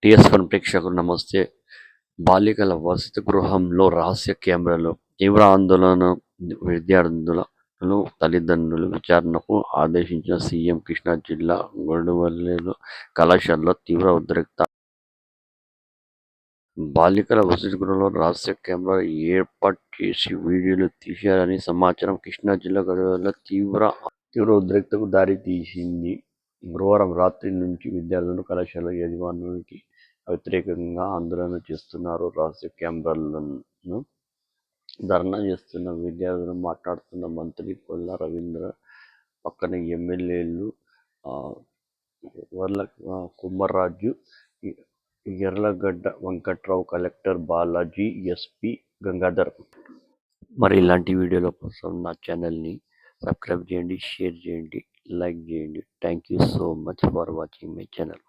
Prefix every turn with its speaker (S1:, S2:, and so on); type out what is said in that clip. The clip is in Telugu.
S1: టీఎస్1 ప్రేక్షకులు నమస్తే. బాలికల వసతి గృహంలో రహస్య కెమెరాలు, తీవ్ర ఆందోళన. విద్యార్థులను తల్లిదండ్రులు విచారణకు ఆదేశించిన సీఎం. కృష్ణా జిల్లా గొడవల్లేరు కళాశాలలో తీవ్ర ఉద్రిక్తత. బాలికల వసతి గృహంలో రహస్య కెమెరాలు ఏర్పాటు చేసి వీడియోలు తీశారని సమాచారం. కృష్ణా జిల్లా గొడవల్లో తీవ్ర ఉద్రిక్తతకు దారితీసింది. గురువారం రాత్రి నుంచి విద్యార్థులు కళాశాల యాజమాన్యానికి వ్యతిరేకంగా ఆందోళన చేస్తున్నారు. రహస్య కెమెరాలను ధర్నా చేస్తున్న విద్యార్థులు మాట్లాడుతున్న మంత్రి కొల్లా రవీంద్ర పక్కన ఎమ్మెల్యేలు వర్ల కుమ్మర్రాజు, యర్లగడ్డ వెంకట్రావు, కలెక్టర్ బాలాజీ, ఎస్పీ గంగాధర్. మరి ఇలాంటి వీడియోల కోసం నా ఛానల్ని సబ్స్క్రైబ్ చేయండి, షేర్ చేయండి, లైక్ చేయండి. Thank you so much for watching my channel.